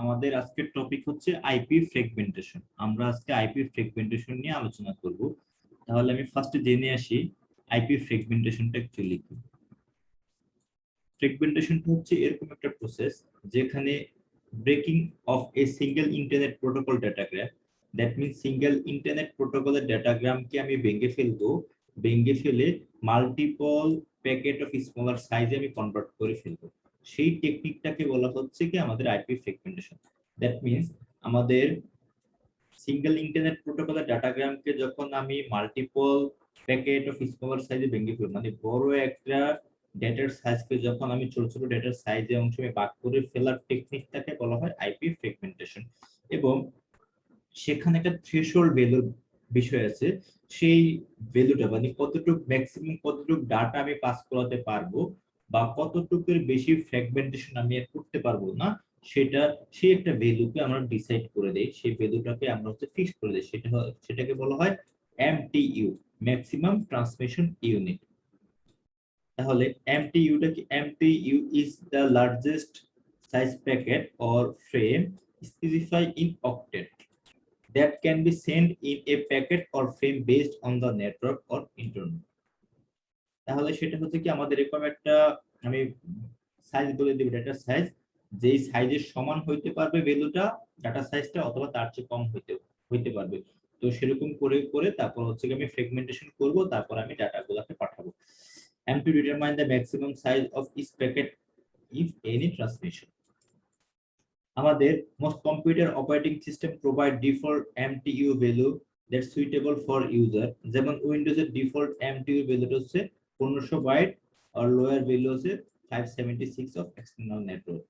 আমাদের আজকের টপিক হচ্ছে আইপি ফ্রেগমেন্টেশন। আমরা আজকে আইপি ফ্রেগমেন্টেশন নিয়ে আলোচনা করব। তাহলে আমি ফার্স্টে জেনে আসি আইপি ফ্রেগমেন্টেশনটা অ্যাকচুয়ালি কি। ফ্রেগমেন্টেশনটা হচ্ছে এরকম একটা প্রসেস যেখানে breaking of a single internet protocol datagram, that means single internet প্রোটোকলের ডেটাগ্রামকে আমি ভেঙে ফেলবো, ভেঙে ফেলে মাল্টিপল প্যাকেট অফ স্মলার সাইজে আমি কনভার্ট করে ফেলবো। সেই টেকনিকটাকে বলা হচ্ছে কি আমাদের আইপি ফ্রেগমেন্টেশন। দ্যাট মিনস আমাদের সিঙ্গেল ইন্টারনেট প্রোটোকলের ডাটাগ্রামকে যখন আমি মাল্টিপল প্যাকেট অফ স্মলার সাইজে ভেঙে ফেলবো, মানে বড় একটা ডেটার সাইজকে যখন আমি ছোট ছোট ডেটার সাইজে অংশে ভাগ করে ফেলার টেকনিকটাকে বলা হয় আইপি ফ্রেগমেন্টেশন। এবং সেখানে একটা থ্রেশহোল্ড ভ্যালুর বিষয় আছে। সেই ভ্যালুটা মানে কতটুকু ম্যাক্সিমাম কতটুকু ডাটা আমি পাস করাতে পারবো বা কতটুকুর বেশি ফ্র্যাগমেন্টেশন আমি আর করতে পারবো না, সেটা সেই একটা ভ্যালুকে আমরা ডিসাইড করে দেই। সেই ভ্যালুটাকে আমরা হচ্ছে ফিক্স করে দেই। সেটাকে বলা হয় এমটিইউ, ম্যাক্সিমাম ট্রান্সমিশন ইউনিট। তাহলে এমটিইউটা কি? MTU is the largest size packet or frame specify in octet that can be sent in a packet or frame based on the network or internet. তাহলে সেটা হচ্ছে কি আমাদের এরকম একটা আমি সাইজ বলে দিব, ডাটা সাইজ যেই সাইজের সমান হইতে পারবে ভ্যালুটা, ডাটা সাইজটা, অথবা তার চেয়ে কম হইতে পারবে। তো সেরকম করে করে তারপর হচ্ছে কি আমি ফ্রেগমেন্টেশন করব, তারপর আমি ডাটাগুলোকে পাঠাবো। and to determine the maximum size of each packet if any transmission. আমাদের most computer operating system provide default MTU value that's suitable for user, যেমন উইন্ডোজ এর ডিফল্ট MTU ভ্যালু হচ্ছে 1500 বাইট আর লোয়ার ভ্যালু হচ্ছে 576 of external network.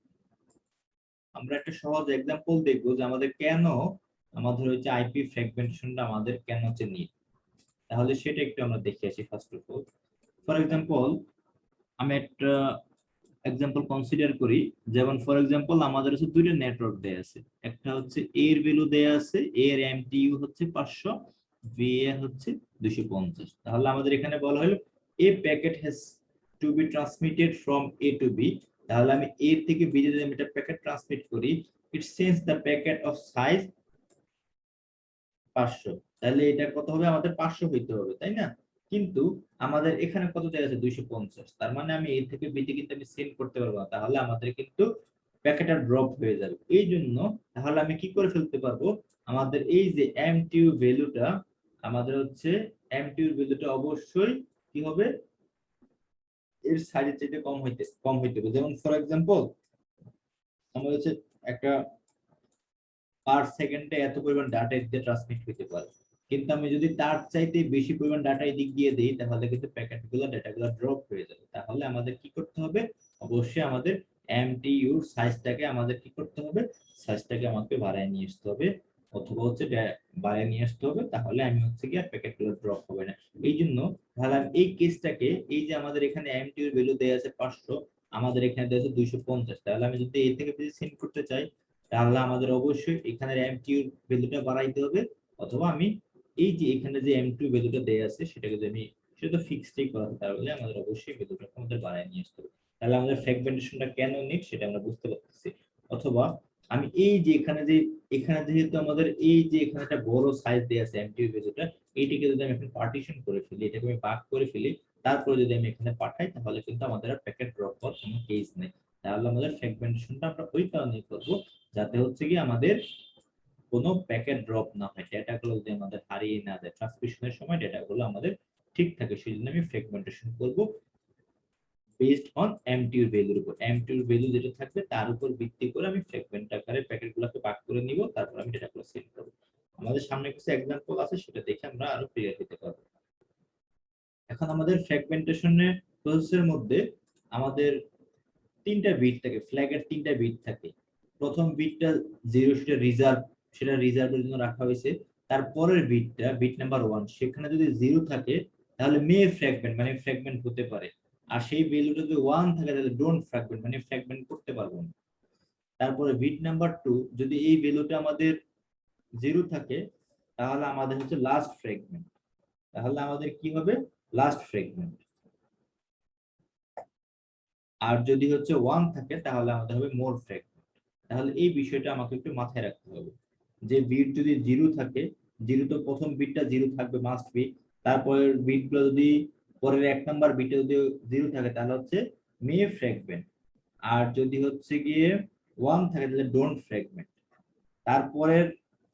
আমরা একটা সহজ example দেখব যে আমাদের কেন আমাদের হচ্ছে আইপি ফ্র্যাগমেন্টেশনটা আমাদের কেন হচ্ছে নিড। তাহলে সেটা একটু আমরা দেখে আসি। First of all, for example আমি একটা एग्जांपल কনসিডার করি। যেমন ফর एग्जांपल আমাদের হচ্ছে দুইটা নেটওয়ার্ক দেয়া আছে। একটা হচ্ছে এ এর ভ্যালু দেয়া আছে, এ এর এমটিইউ হচ্ছে 500, বি এর হচ্ছে 250। তাহলে আমাদের এখানে বলা হলো a packet has to be transmitted from A to B. তাহলে আমি এ থেকে বি যদি আমি একটা প্যাকেট ট্রান্সমিট করি, it sends the packet of size 500। তাহলে এটা কত হবে? আমাদের 500 হইতে হবে, তাই না? কিন্তু আমাদের এখানে কত দেয়া আছে? 250। তার মানে আমি এ থেকে বি তে কিন্তু আমি সেন্ড করতে পারবো না। তাহলে আমাদের কিন্তু প্যাকেটটা ড্রপ হয়ে যাবে। এই জন্য তাহলে আমি কি করে ফেলতে পারবো? আমাদের এই যে এমটিইউ ভ্যালুটা, আমাদের হচ্ছে এমটিইউ ভ্যালুটা অবশ্যই কি হবে? এর সাইজের চাইতে কম হইতে হবে। যেমন ফর एग्जांपल আমরা হচ্ছে একটা পার সেকেন্ডে এত পরিমাণ ডাটা দিয়ে ট্রান্সমিট হতে পারে, কিন্তু আমি যদি তার চাইতে বেশি পরিমাণ ডাটা এদিক দিয়ে দেই তাহলে কিন্তু প্যাকেটগুলো ডাটাগুলো ড্রপ হয়ে যাবে। তাহলে আমাদের কি করতে হবে? অবশ্যই আমাদের এমটিইউ সাইজটাকে আমাদের কি করতে হবে? সাইজটাকে আমাকে বাড়ায় নিয়ে আসতে হবে, অথবা হচ্ছে বাড়ায় নিয়ে আসতে হবে। তাহলে আমি হচ্ছে কি প্যাকেটগুলো ড্রপ হবে না। এই জন্য তাহলে আমি এই কেসটাকে, এই যে আমাদের এখানে এমটিইউ ভ্যালু দেয়া আছে 500, আমাদের এখানে দেয়া আছে 250। তাহলে আমি যদি এ থেকে বেশি সেন্ড করতে চাই তাহলে আমাদের অবশ্যই এখানে এমটিইউ ভ্যালুটা বাড়াইতে হবে, অথবা আমি এই যে এখানে যে এম2 ভ্যালুটা দেয়া আছে সেটাকে যদি আমি, সেটা তো ফিক্সডই করা আছে, তাহলে আমাদের অবশ্যই ভ্যালুটা আমাদের বাড়ায় নিয়ে আসতে হবে। তাহলে আমাদের ফ্র্যাগমেন্টেশনটা কেন নিড সেটা আমরা বুঝতে পারতেছি। অথবা আমি এই যে এখানে যেহেতু আমাদের এই যে এখানে একটা বড় সাইজ দেয়া আছে এমটিইউ ভ্যালুটা, এইটাকে যদি আমি এখন পার্টিশন করে ফেলি, এটাকে আমি ভাগ করে ফেলি, তারপরে যদি আমি এখানে পাঠাই, তাহলে কিন্তু আমাদের আর প্যাকেট ড্রপ হওয়ার কোনো কেস নেই। তাহলে আমাদের ফ্র্যাগমেন্টেশনটা আমরা ওই কারণেই করবো যাতে হচ্ছে কি আমাদের কোনো প্যাকেট ড্রপ না হয়, ডেটাগুলো যদি আমাদের হারিয়ে না যায়, ট্রান্সমিশনের সময় ডেটাগুলো আমাদের ঠিক থাকে। সেই জন্য আমি ফ্র্যাগমেন্টেশন করব বেসড অন এমটিইউ ভ্যালুর উপর। এমটিইউ ভ্যালু যেটা থাকবে তার উপর ভিত্তি করে আমি ফ্র্যাগমেন্ট আকারে প্যাকেটগুলোকে ভাগ করে নিব, তারপর আমি ডেটাগুলো সেট করব। আমাদের সামনে কিছু एग्जांपल আছে, সেটা দেখে আমরা আরো ক্লিয়ার হতে পারবো। এখন আমাদের ফ্র্যাগমেন্টেশনের প্রসেসের মধ্যে আমাদের তিনটা বিট থাকে, ফ্ল্যাগের তিনটা বিট থাকে। প্রথম বিটটা 0, সেটা রিজার্ভের জন্য রাখা হয়েছে। তারপরের বিটটা, বিট নাম্বার 1, সেখানে যদি 0 থাকে তাহলে মে ফ্র্যাগমেন্ট মানে ফ্র্যাগমেন্ট হতে পারে। আর সেই ভ্যালুটা যদি 1 থাকে তাহলে ডোন্ট ফ্র্যাগমেন্ট মানে ফ্র্যাগমেন্ট করতে পারবো না। তারপরে বিট নাম্বার 2, যদি এই ভ্যালুটা আমাদের 0 থাকে তাহলে আমাদের হচ্ছে লাস্ট ফ্র্যাগমেন্ট। তাহলে আমাদের কি হবে? Last fragment. আর যদি হচ্ছে 1 থাকে তাহলে আমাদের হবে মোর ফ্র্যাগমেন্ট। তাহলে এই বিষয়টা আমাকে একটু মাথায় রাখতে হবে যে বিট যদি জিরো থাকে, জিরো তো প্রথম বিটটা জিরো থাকবে মাস্ট বি, তারপরের বিটগুলো যদি পরের এক নাম্বার বিটে যদি জিরো থাকে তাহলে হচ্ছে মে ফ্র্যাগমেন্ট, আর যদি হচ্ছে গিয়ে ওয়ান থাকে তাহলে ডোন্ট ফ্র্যাগমেন্ট। তারপরের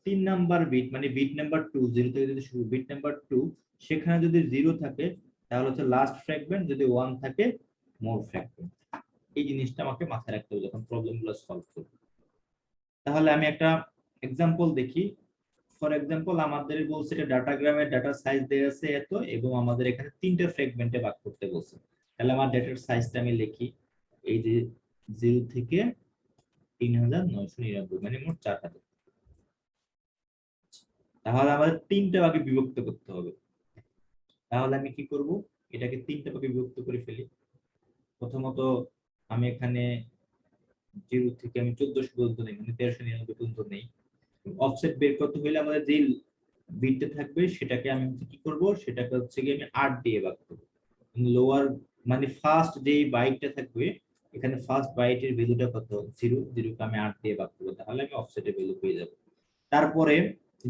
তিন নাম্বার বিট মানে বিট নাম্বার টু, জিরো থেকে যদি শুরু বিট নাম্বার টু, সেখানে যদি জিরো থাকে তাহলে হচ্ছে লাস্ট ফ্র্যাগমেন্ট, যদি ওয়ান থাকে মোর ফ্র্যাগমেন্ট। এই জিনিসটা আমাকে মাথায় রাখতে হবে যখন প্রবলেমগুলো সলভ করব। তাহলে আমি একটা এক্সাম্পল দেখি। ফর এক্সাম্পল আমাদের বলছে এটা ডাটাগ্রামের ডাটা সাইজ দেওয়া আছে এত, এবং আমাদের এখানে তিনটা ফ্র্যাগমেন্টে ভাগ করতে বলছে। তাহলে আমার ডেটার সাইজটা আমি লিখি, এই যে 0 থেকে 3999 মানে মোট 4000। তাহলে আমাদের তিনটা ভাগে বিভক্ত করতে হবে। তাহলে আমি কি করব, এটাকে তিনটা ভাগে বিভক্ত করে ফেলি। প্রথমত আমি এখানে 0 থেকে আমি 1400 পর্যন্ত নেই, মানে 1399 পর্যন্ত নেই। অফসেট বের করতে হলে আমাদের যে বিটটা থাকবে সেটাকে আমি হচ্ছে কি করব, সেটাকে হচ্ছে কি আমি 8 দিয়ে ভাগ করব। লোয়ার মানে ফার্স্ট যে বাইটটা থাকবে, এখানে ফার্স্ট বাইটের ভ্যালুটা কত, 0, 0 কে আমি 8 দিয়ে ভাগ করব, তাহলে আমি অফসেটের ভ্যালু পেয়ে যাব। তারপরে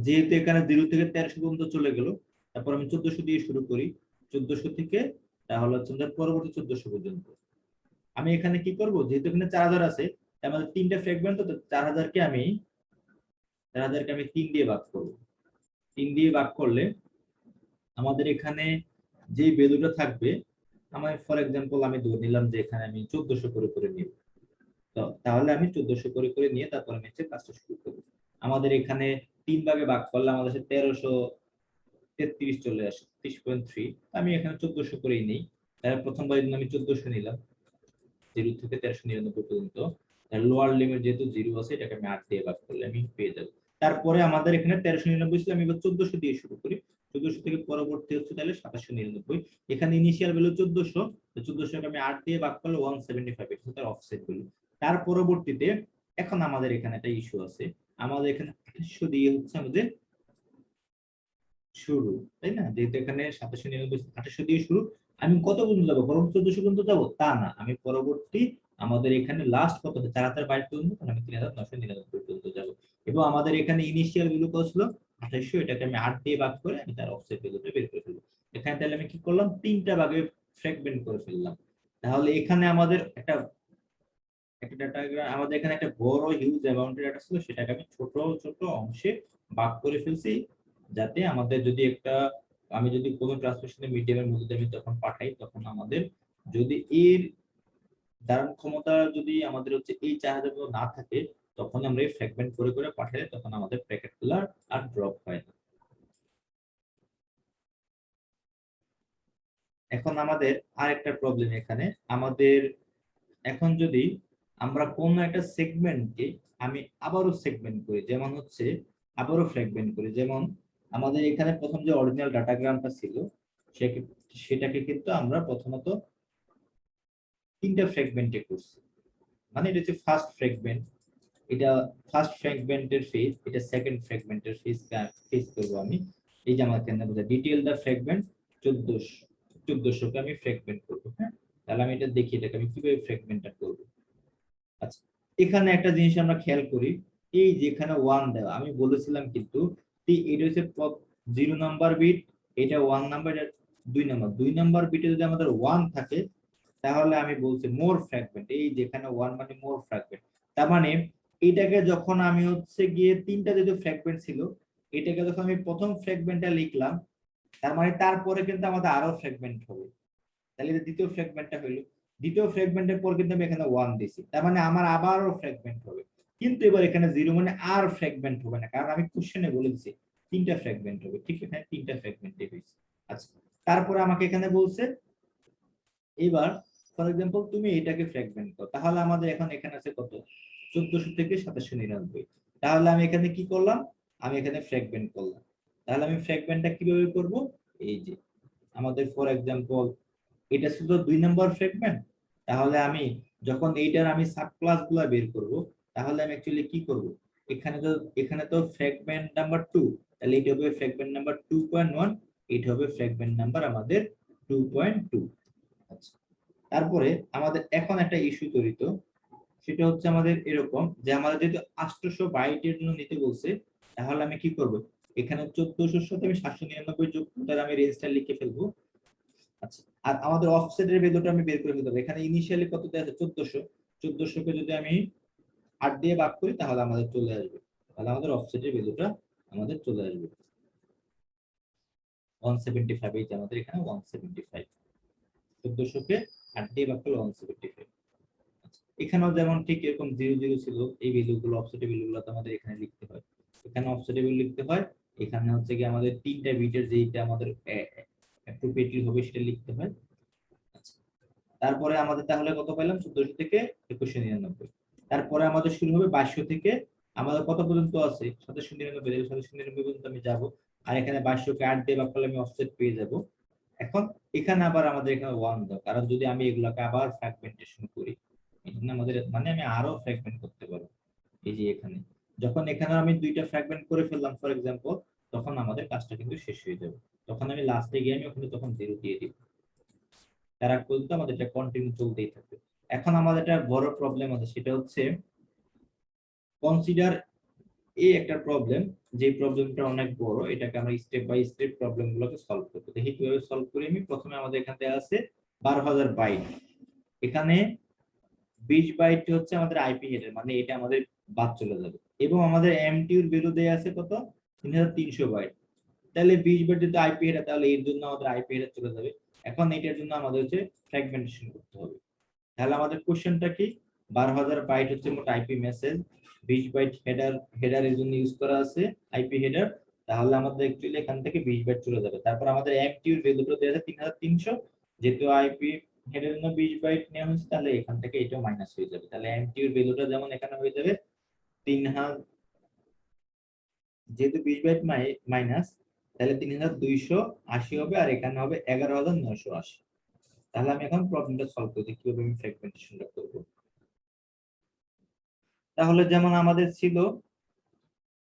যেহেতু এখানে 0 থেকে 1300 পর্যন্ত চলে গেল, তারপর আমি 1400 দিয়ে শুরু করি, 1400 থেকে তাহলে হচ্ছে পরবর্তী 1400 পর্যন্ত। আমি এখানে কি করব, যেহেতু এখানে 4000 আছে, আমাদের তিনটা ফ্র্যাগমেন্ট, তো 4000 কে আমি 3 দিয়ে ভাগ করব। 3 দিয়ে ভাগ করলে আমাদের এখানে যে ভ্যালুটা থাকবে, আমার ফর এক্সাম্পল আমি ধরে নিলাম যে এখানে আমি 1400 করে করে নিব। তো তাহলে আমি 1400 করে করে নিয়ে তারপর আমি হচ্ছে কাজটা শুরু করব। আমাদের এখানে 3 ভাগে ভাগ করলে আমাদের 1333 চলে আসে, 30.3। আমি এখানে 1400 করেই নেই। তাহলে প্রথমবার জন্য আমি 1400 নিলাম, 0 থেকে 1399 পর্যন্ত। লোয়ার লিমিট যেহেতু 0 আছে, এটাকে আমি 8 দিয়ে ভাগ করলে আমি পেয়ে যাব। তারপরে আমাদের এখানে 1399 ছিল, আমি এবার 1400 দিয়ে শুরু করি। 1400 থেকে পরবর্তী হচ্ছে তাহলে 2799। এখানে ইনিশিয়াল ভ্যালু 1400, তো 1400 কে আমি 8 দিয়ে ভাগ করলে 175, এটা হচ্ছে অফসেট ভ্যালু। তার পরবর্তীতে এখন আমাদের এখানে একটা ইস্যু আছে, আমাদের এখানে 2800 দিয়ে হচ্ছে আমাদের শুরু, তাই না? যেহেতু এখানে 2799 2800 দিয়ে শুরু, আমি কত পর্যন্ত যাবো, পরবর্তী 1400 পর্যন্ত যাবো তা না, আমি পরবর্তী আমাদের এখানে লাস্ট কত 4022 পর্যন্ত, তাহলে আমি 3999 পর্যন্ত যাবো। এবং আমাদের এখানে ইনিশিয়াল ভ্যালু কত ছিল 2800, এটাকে আমি 8 দিয়ে ভাগ করে আমি তার অফসেট ভ্যালুটা বের করে ফেলবো। এখানে তাহলে আমি কি করলাম, তিনটা ভাগে ফ্র্যাগমেন্ট করে ফেললাম। তাহলে এখানে আমাদের একটা একটা ডাটাগ্রাম, আমাদের এখানে একটা বড় হিউজ অ্যামাউন্টের ডাটা ছিল, সেটাকে আমি ছোট ছোট অংশে ভাগ করে ফেলছি, যাতে আমাদের যদি একটা আমি যদি কোনো ট্রান্সমিশনের মিডিয়ামের মধ্যে আমি যখন পাঠাই, তখন আমাদের যদি এর ধারণ ক্ষমতা যদি আমাদের হচ্ছে এই 4000 মতো না থাকে, তখন আমরা এই ফ্র্যাগমেন্ট করে করে পাঠালে তখন আমাদের প্যাকেটগুলো আর ড্রপ হয় না। এখন আমাদের আরেকটা প্রবলেম এখানে, আমাদের এখন যদি আমরা কোন একটা সেগমেন্টকে আমি আবারও সেগমেন্ট করি, যেমন হচ্ছে আবারও ফ্র্যাগমেন্ট করি, যেমন আমাদের এখানে প্রথম যে অরিজিনাল ডাটাগ্রামটা ছিল সেটাকে কিন্তু আমরা প্রথমত তিনটা ফ্র্যাগমেন্টে করছি। মানে এটা হচ্ছে ফার্স্ট ফ্র্যাগমেন্ট, এটা ফার্স্ট ফ্র্যাগমেন্টের ফেজ, এটা সেকেন্ড ফ্র্যাগমেন্টের ফেজ করব আমি। এই যে আমার কেন বোঝা ডিটেইল দা ফ্র্যাগমেন্ট 1400 কে আমি ফ্র্যাগমেন্ট করব। হ্যাঁ, তাহলে আমি এটা দেখি এটাকে আমি কিভাবে ফ্র্যাগমেন্টটা করব। আচ্ছা, এখানে একটা জিনিস আমরা খেয়াল করি, এই যেখানে 1 দেওয়া আমি বলেছিলাম কিন্তু এটা হচ্ছে 0 নাম্বার বিট, এটা 1 নাম্বার, এটা 2 নাম্বার বিটে যদি আমাদের 1 থাকে, তাহলে আমি বলছি মোর ফ্র্যাগমেন্ট, এই যেখানে 1 মানে মোর ফ্র্যাগমেন্ট। তার মানে এইটাকে যখন আমি হচ্ছে গিয়ে তিনটা যেহেতু ফ্র্যাগমেন্ট ছিল, এটাকে যখন আমি প্রথম ফ্র্যাগমেন্টটা লিখলাম, তার মানে তারপরে কিন্তু আমাদের আরো ফ্র্যাগমেন্ট হবে। তাহলে এটা দ্বিতীয় ফ্র্যাগমেন্টটা হইলো, দ্বিতীয় ফ্র্যাগমেন্টের পর কিন্তু আমি এখানে 1 দিছি, তার মানে আমার আবারও ফ্র্যাগমেন্ট হবে। কিন্তু এবার এখানে 0 মানে আর ফ্র্যাগমেন্ট হবে না, কারণ আমি কোশ্চেনে বলে দিছি তিনটা ফ্র্যাগমেন্ট হবে। ঠিক এখানে তিনটা ফ্র্যাগমেন্ট হয়েছে। আচ্ছা, তারপরে আমাকে এখানে বলছে এবার ফর এক্সাম্পল তুমি এটাকে ফ্র্যাগমেন্ট করো, তাহলে আমাদের এখন এখানে আছে কত 1400 থেকে 2799। তাহলে আমি এখানে কি করলাম, আমি এখানে ফ্র্যাগমেন্ট করলাম। তাহলে আমি ফ্র্যাগমেন্টটা কিভাবে করব, এই যে আমাদের ফর এক্সাম্পল এটা শুধু 2 নাম্বার ফ্র্যাগমেন্ট, তাহলে আমি যখন এইটার আমি সাব ক্লাসগুলো বের করব, তাহলে আমি অ্যাকচুয়ালি কি করব, এখানে তো ফ্র্যাগমেন্ট নাম্বার 2, তাহলে এটা হবে ফ্র্যাগমেন্ট নাম্বার 2.1, এটা হবে ফ্র্যাগমেন্ট নাম্বার আমাদের 2.2। আচ্ছা, তারপরে আমাদের এখন একটা ইস্যু তৈরি তো, সেটা হচ্ছে আমাদের এরকম যে আমাদের যেহেতু 800 বাইটের জন্য নিতে বলছে, তাহলে আমি কি করব, এখানে 1400 সাথে আমি 799 যোগ করে তার আমি রেঞ্জটা লিখে ফেলবো। আচ্ছা, আর আমাদের অফসেটের ভ্যালুটা আমি বের করে ফেলতে হবে। এখানে ইনিশিয়ালি কত দেওয়া আছে 1400, 1400 কে যদি আমি 8 দিয়ে ভাগ করি তাহলে আমাদের চলে আসবে, তাহলে আমাদের অফসেটের ভ্যালুটা আমাদের চলে আসবে 175। এই যে আমাদের এখানে 175, 1400 কে 8 দিয়ে ভাগ করলে 175। এখানেও যেমন ঠিক এরকম 00 ছিল, এই ভ্যালুগুলো অফসেটের ভ্যালুগুলো তো আমাদের এখানে লিখতে হয়, এখানে অফসেটের ভ্যালু লিখতে হয়, এখানে হচ্ছে কি আমাদের তিনটা বিটের যেটা আমাদের অ্যাপ্রোপ্রিয়েটলি হবে সেটা লিখতে হয়। আচ্ছা, তারপরে আমাদের তাহলে কত পেলাম, 1400 থেকে 2199। তারপরে আমাদের শুরু হবে 2200 থেকে, আমাদের কত পর্যন্ত আছে 2799, 2799 পর্যন্ত আমি যাব। আর এখানে 2200 কে 8 দিয়ে ভাগ করলে আমি অফসেট পেয়ে যাব। এখন এখানে আবার আমাদের এখানে 1 দাও, কারণ যদি আমি এগুলোকে আবার ফ্র্যাগমেন্টেশন করি, এখানে আমাদের মানে আমি আরো ফ্র্যাগমেন্ট করতে পারবো। এই যে এখানে যখন এখানে আমি দুইটা ফ্র্যাগমেন্ট করে ফেললাম ফর এক্সাম্পল, তখন আমাদের কাজটা কিন্তু শেষ হয়ে যাবে। তখন আমি লাস্টে গিয়ে আমি ওখানে তখন 0 দিয়ে দিব, তার আগ পর্যন্ত আমাদের এটা কন্টিনিউ চলতেই থাকবে। এখন আমাদের একটা বড় প্রবলেম আছে, সেটা হচ্ছে কনসিডার এই একটা প্রবলেম, যে প্রবলেমটা অনেক বড়, এটাকে আমরা স্টেপ বাই স্টেপ প্রবলেম গুলোকে সলভ করবো। দেখি কিভাবে সলভ করি আমি। প্রথমে আমাদের এখানে দেওয়া আছে 12000 বাইট, এখানে 20 বাইট হচ্ছে আমাদের আইপি হেডার, মানে এটা আমাদের বাদ চলে যাবে, এবং আমাদের এমটিইউ এর ভ্যালু দেয়া আছে কত, 3300 বাইট। তাহলে 20 বাইট যদি আইপি হেডার, তাহলে এর জন্য আমাদের আইপি হেডার চলে যাবে। এখন এটার জন্য আমাদের হচ্ছে ফ্র্যাগমেন্টেশন করতে হবে। তাহলে আমাদের কোশ্চেনটা কি, 12000 বাইট হচ্ছে মোট আইপি মেসেজ, 20 বাইট হেডারের জন্য ইউজ করা আছে আইপি হেডার, তাহলে আমাদের অ্যাকচুয়ালি এখান থেকে 20 বাইট চলে যাবে। তারপর আমাদের এমটিইউ এর ভ্যালুটা দেয়া আছে 3300, যেহেতু আইপি হেডারের জন্য 20 বাইট নেওয়া হয়েছে, তাহলে এখান থেকে এটাও মাইনাস হয়ে যাবে। তাহলে এমটিইউ এর ভ্যালুটা যেমন এখানে হয়ে যাবে 3000, যেহেতু 20 বাইট মাইনাস, তাহলে 3280 হবে, আর এখানে হবে 11980। তাহলে আমি এখন প্রবলেমটা সলভ করতে কিভাবে আমি ফ্র্যাগমেন্টেশনটা করব। তাহলে যেমন আমাদের ছিল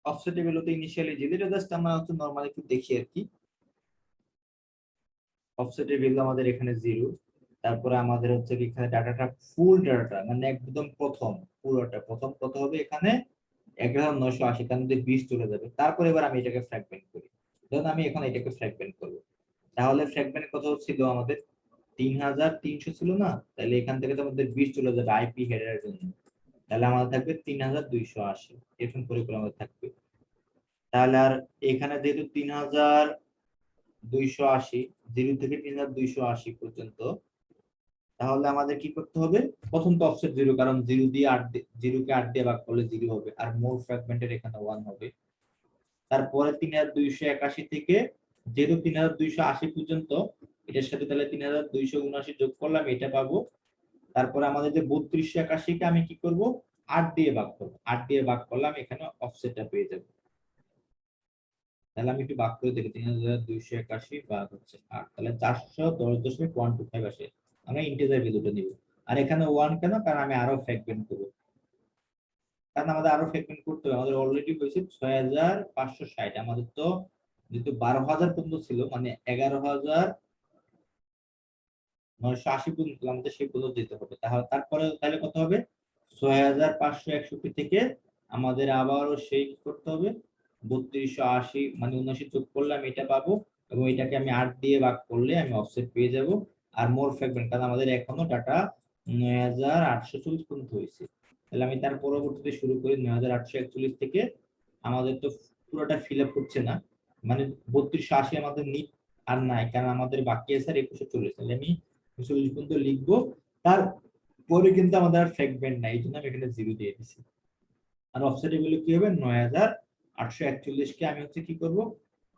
অফসেট ভ্যালুতে ইনিশিয়ালি যেটা জাস্ট আমরা হচ্ছে নরমালি একটু দেখি আর কি। অফসেটের ভ্যালু আমাদের এখানে 0, তারপরে আমাদের হচ্ছে কি এখানে ডাটাটা ফুল ডাটাটা মানে একদম প্রথম পুরোটা প্রথম কত হবে এখানে 11980, কারণ 20 চলে যাবে। তারপরে এবার আমি এটাকে ফ্র্যাগমেন্ট করি, ধরুন আমি এখন এটাকে ফ্র্যাগমেন্ট করব, তাহলে ফ্র্যাগমেন্ট কত ছিল আমাদের 3300 ছিল না, তাহলে এখান থেকে তো আমাদের 20 চলে যাবে আইপি হেডারের জন্য, তাহলে আমাদের থাকবে 3280, এরকম করে করে আমাদের থাকবে। তাহলে আর এখানে যেহেতু 3280, 0 থেকে 3280 পর্যন্ত, তাহলে আমাদের কি করতে হবে, প্রথম তো অফসেট 0, কারণ 0 দিয়ে 8, 0 কে 8 দিয়ে ভাগ করলে 0 হবে, আর মোর ফ্র্যাগমেন্টের এখানে 1 হবে। তারপরে 3281 থেকে যেহেতু 3280 পর্যন্ত, এটার সাথে তাহলে 3279 যোগ করলাম, এটা পাবো। তারপরে আমাদের যে 3281 কে আমি কি করব, 8 দিয়ে ভাগ করব, 8 দিয়ে ভাগ করলাম, এখানে অফসেটটা পেয়ে যাব। তাহলে আমি একটু ভাগ করে দেখি, 3281 ভাগ হচ্ছে 8, তাহলে 410.125 আসে। আমরা ইন্টিজার ভ্যালুটা নিব। আর এখানে 1 কেন, কারণ আমি আরো ফ্র্যাগমেন্ট করব, কারণ আমাদের আরো ফ্র্যাগমেন্ট করতে হবে। আমাদের অলরেডি হয়েছে 6560, আমাদের তো যেহেতু 12000 পর্যন্ত ছিল, মানে 11980 পর্যন্ত আমাদের সেই পর্যন্ত যেতে হবে। তাহলে তারপরে তাহলে কত হবে, 6561 থেকে আমাদের আবারও সেই করতে হবে 3280, মানে 79 যোগ করলে আমি এটা পাবো, এবং এটাকে আমি 8 দিয়ে ভাগ করলে আমি অফসেট পেয়ে যাব। আর মোর ফ্র্যাগমেন্ট, কারণ আমাদের এখনো ডাটা 9840 পর্যন্ত হয়েছে, তাহলে আমি তার পরবর্তীতে শুরু করি 9841 থেকে। আমাদের তো পুরোটা ফিল আপ হচ্ছে না, মানে 3280 আমাদের নিট আর নাই, কারণ আমাদের বাকি আছে আর 2140, তাহলে আমি 2140 পর্যন্ত লিখবো। তারপরে কিন্তু আমাদের আর ফ্র্যাগমেন্ট নাই, এই জন্য আমি এখানে 0 দিয়ে দিছি। আর অফসেট এগুলো কি হবে, 9841 কে আমি হচ্ছে কি করব,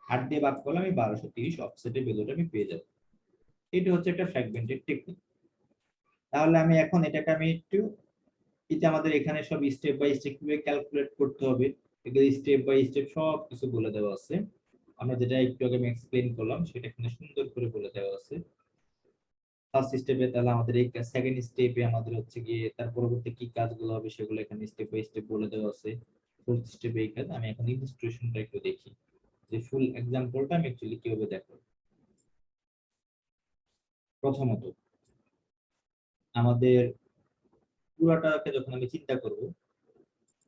8 দিয়ে ভাগ করলে আমি 1230 অফসেটের ভ্যালুটা আমি পেয়ে যাব। এটা হচ্ছে একটা ফ্র্যাগমেন্টেড টেকনিক। তাহলে আমি এখন এটাকে আমি একটু, এটা আমাদের এখানে সব স্টেপ বাই স্টেপ কিভাবে ক্যালকুলেট করতে হবে, এগুলো স্টেপ বাই স্টেপ সব কিছু বলে দেওয়া আছে। আমরা যেটা একটু আগে আমি এক্সপ্লেইন করলাম সেটা এখানে সুন্দর করে বলে দেওয়া আছে। ফার্স্ট স্টেপে তাহলে আমাদের এই সেকেন্ড স্টেপে আমাদের হচ্ছে গিয়ে তার পরবর্তী কি কাজগুলো হবে সেগুলো এখানে স্টেপ বাই স্টেপ বলে দেওয়া আছে। ফোর্থ স্টেপে এই কাজ, আমি এখন ইলাস্ট্রেশনটা একটু দেখি যে ফুল এক্সাম্পলটা আমি অ্যাকচুয়ালি কিভাবে দেখো। প্রথমত আমাদের পুরাটাকে যখন আমি চিন্তা করব,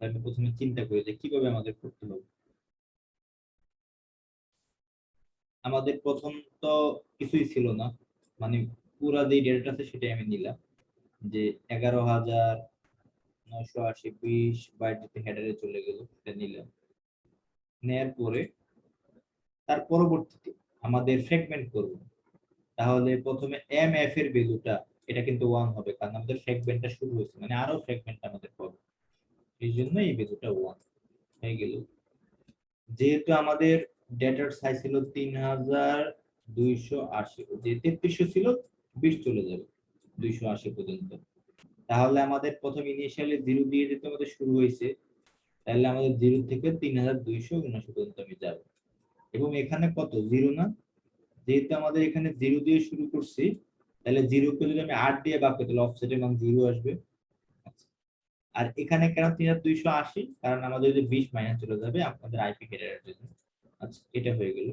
আমি প্রথমে চিন্তা করি যে কিভাবে আমাদের করতে হবে। আমাদের প্রথম তো কিছুই ছিল না, মানে পুরা যে ডেটাটা আছে সেটাই আমি নিলাম, যে 11,980 বাইট যেতে হেডারে চলে গেল, সেটা নিলাম। নেয়ার পরে তার পরবর্তীতে আমাদের ফ্র্যাগমেন্ট করব। তাহলে প্রথমে এম এফ এর ভ্যালুটা এটা কিন্তু 1 হবে, কারণ আমাদের ফ্র্যাগমেন্টটা শুরু হয়েছে, মানে আরো ফ্র্যাগমেন্ট আমাদের পাবে, এই জন্য এই ভ্যালুটা 1 হয়ে গেল। যেহেতু আমাদের ডেটার সাইজ ছিল 3,280, যে 3300 ছিল 20 চলে যাবে 280 পর্যন্ত। তাহলে আমাদের প্রথম ইনিশিয়ালি 0 দিয়ে যেতে আমাদের শুরু হয়েছে, তাহলে আমাদের 0 থেকে 3,279 পর্যন্ত আমি যাব। এবং এখানে কত 0 না, যেহেতু আমাদের এখানে 0 দিয়ে শুরু করছি, তাহলে 0 কে যদি আমি 8 দিয়ে ভাগ করি তাহলে অফসেটের মান 0 আসবে। আর এখানে কেন 3,280, কারণ আমাদের যে 20 মাইনাস চলে যাবে আপনাদের আইপি হেডারের জন্য। আচ্ছা, এটা হয়ে গেল।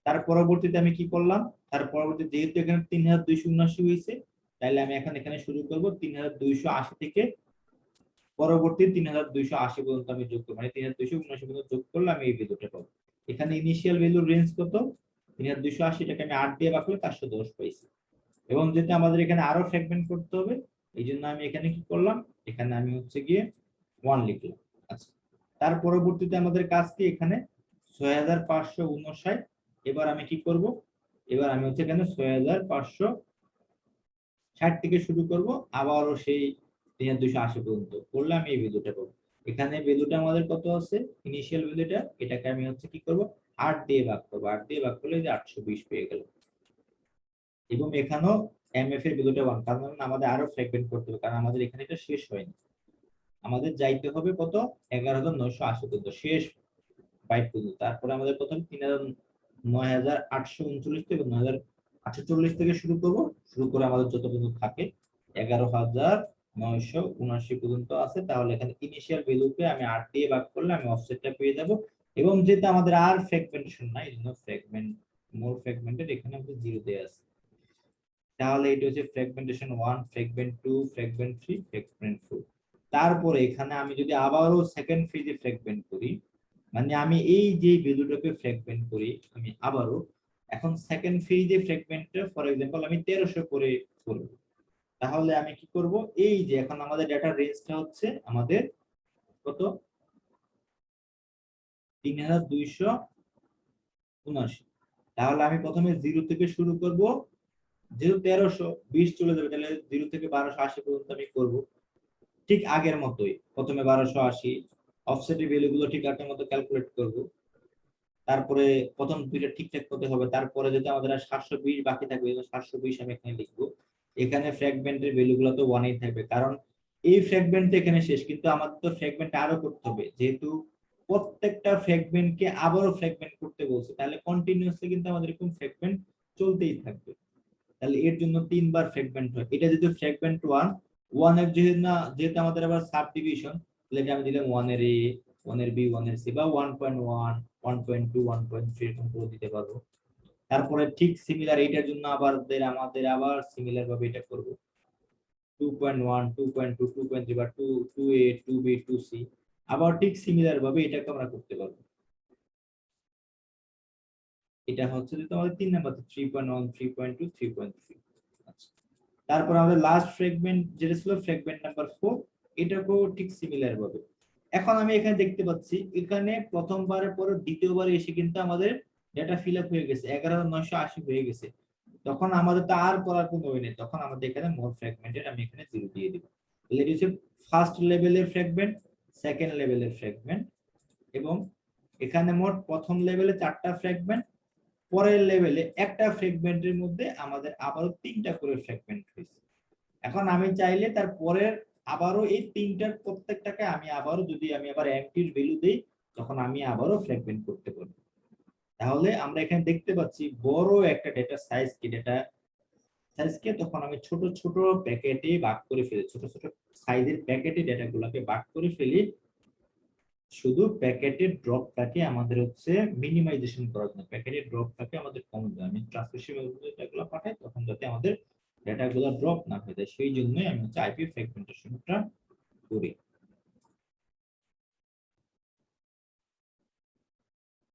তার পরবর্তীতে আমি কি করলাম, তার পরবর্তী যেহেতু এখানে 3,279 হয়েছে, তাহলে আমি এখন এখানে শুরু করব 3,280 থেকে পরবর্তী 3,280 পর্যন্ত আমি যোগ করব, মানে 3,279 পর্যন্ত যোগ করলে আমি এই ভ্যালুটা পাবো। এখানে ইনিশিয়াল ভ্যালুর রেঞ্জ কত, 3,280 টাকে আমি 8 দিয়ে ভাগ করলে 410 পাইছি। এবং যেটা আমাদের এখানে আরো ফ্র্যাগমেন্ট করতে হবে, এই জন্য আমি এখানে কি করলাম, এখানে আমি হচ্ছে গিয়ে 1 লিখলাম। আচ্ছা, তার পরবর্তীতে আমাদের কাজ কি, এখানে 6,559। এবার আমি কি করব, এবার আমি হচ্ছে এখানে 6,560 থেকে শুরু করব, আবারও সেই 3,280 পর্যন্ত করলে আমি এই ভ্যালুটা পাবো। এখানে ভ্যালুটা আমাদের কত আছে, ইনিশিয়াল ভ্যালুটা, এটাকে আমি হচ্ছে কি করব 8 দিয়ে ভাগ করব, 8 দিয়ে ভাগ করলে যে 820 পেয়ে গেল। এবং এখানেও এমএফ এর ভ্যালুটা 1, কারণ আমাদের আরো ফ্র্যাগমেন্ট করতে হবে, কারণ আমাদের এখানে এটা শেষ হয়নি, আমাদের যাইতে হবে কত 11,980 পর্যন্ত শেষ বাইট পর্যন্ত। তারপরে আমাদের প্রথম 9,839 থেকে 9,840 থেকে শুরু করব, শুরু করে আমাদের যত পর্যন্ত থাকে 11,979 পর্যন্ত আছে। তাহলে এখানে ইনিশিয়াল ভ্যালুকে আমি 8 দিয়ে ভাগ করলে আমি অফসেটটা পেয়ে যাব। এবং যেটা আমাদের আর ফ্র্যাগমেন্টেশন নাই, এই জন্য ফ্র্যাগমেন্ট মোর ফ্র্যাগমেন্টেড এখানে আমাদের 0 দেয়া আছে। তাহলে এটা হচ্ছে ফ্র্যাগমেন্টেশন 1, ফ্র্যাগমেন্ট 2, ফ্র্যাগমেন্ট 3, ফ্র্যাগমেন্ট 4। তারপরে এখানে আমি যদি আবারও সেকেন্ড ফেজে ফ্র্যাগমেন্ট করি, মানে আমি এই যে ভ্যালুটাকে ফ্র্যাগমেন্ট করি আমি আবারও, এখন সেকেন্ড ফেজে ফ্র্যাগমেন্টটা ফর এক্সাম্পল আমি 1300 করে করব। তাহলে আমি কি করব, এই যে এখন আমাদের ডাটা রেঞ্জটা হচ্ছে আমাদের কত 3,279। তাহলে আমি প্রথমে 0 থেকে শুরু করব, যেহেতু 1320 চলে যাবে, তাহলে 0 থেকে 1280 পর্যন্ত আমি করব ঠিক আগের মতোই। প্রথমে 1280 অফসেটের ভ্যালুগুলো ঠিক আগের মতো ক্যালকুলেট করব। তারপরে প্রথম দুইটা ঠিকঠাক করতে হবে, তারপরে যদি আমাদের আর 720 বাকি থাকবে 720 আমি এখানে লিখবো। এখানে ফ্র্যাগমেন্টের ভ্যালুগুলো তো 1 থাকবে, কারণ এই ফ্র্যাগমেন্ট এখানে শেষ, কিন্তু আমাদের তো ফ্র্যাগমেন্ট আরো করতে হবে, যেহেতু প্রত্যেকটা ফ্র্যাগমেন্টকে আবারও ফ্র্যাগমেন্ট করতে বলছে, তাহলে কন্টিনিউয়াসলি কিন্তু আমাদের এরকম ফ্র্যাগমেন্ট চলতেই থাকবে। তাহলে এর জন্য 3 বার ফ্র্যাগমেন্ট হয়। এটা যদি ফ্র্যাগমেন্ট 1, 1 এর যেহেতু আমাদের আবার সাব ডিভিশন, তাহলে আমি দিলাম 1 এর এ, 1 এর বি, 1 এর সি, বা 1.1, 1.2, 1.3 এরকম করে দিতে পারবো। তারপরে ঠিক সিমিলার এইটার জন্য আমাদের আবার সিমিলার ভাবে এটা করব 2.1, 2.2, 2.3 বা 2, 2a, 2b, 2c, আবার ঠিক সিমিলার ভাবে এটাকে আমরা করতে পারবো। এটা হচ্ছে যে তোমাদের 3 নাম্বার 3.1, 3.2, 3.3। আচ্ছা, তারপর আমাদের লাস্ট ফ্র্যাগমেন্ট যেটা ছিল ফ্র্যাগমেন্ট নাম্বার 4, এটাকেও ঠিক সিমিলার ভাবে। এখন আমি এখানে দেখতে পাচ্ছি এখানে প্রথমবারের পরে দ্বিতীয়বার এসে কিন্তু আমাদের ডেটা ফিল আপ হয়ে গেছে, 11,980 হয়ে গেছে। তখন আমাদের তো আর করার কোনো ওয়ে নেই, তখন আমাদের এখানে মোর ফ্র্যাগমেন্টের আমি এখানে 0 দিয়ে দিব। তাহলে এটা হচ্ছে ফার্স্ট লেভেলের ফ্র্যাগমেন্ট, সেকেন্ড লেভেলের ফ্র্যাগমেন্ট, এবং এখানে মোট প্রথম লেভেলে 4টা ফ্র্যাগমেন্ট, পরের লেভেলে একটা ফ্র্যাগমেন্টের মধ্যে আমাদের আবারও 3টা করে ফ্র্যাগমেন্ট হয়েছে। এখন আমি চাইলে তার পরের আবারও এই 3টার প্রত্যেকটাকে আমি আবারও যদি আমি আবার এমটির ভ্যালু দেই, তখন আমি আবারও ফ্র্যাগমেন্ট করতে পারবো। তাহলে আমরা এখানে দেখতে পাচ্ছি বড় একটা ডেটা সাইজকে তখন আমি ছোট ছোট প্যাকেটে ভাগ করে ফেলি, ছোট ছোট সাইজের প্যাকেটে ডেটাগুলোকে ভাগ করে ফেলি, শুধু প্যাকেটের ড্রপটাকে আমাদের হচ্ছে মিনিমাইজেশন করার জন্য, প্যাকেটের ড্রপটাকে আমাদের কম দেয়। আমি ট্রান্সমিশন ডেটাগুলো পাঠাই তখন যাতে আমাদের ডাটাগুলো ড্রপ না হয়ে যায়, সেই জন্যই আমি হচ্ছে আইপি ফ্র্যাগমেন্টেশনটা করি।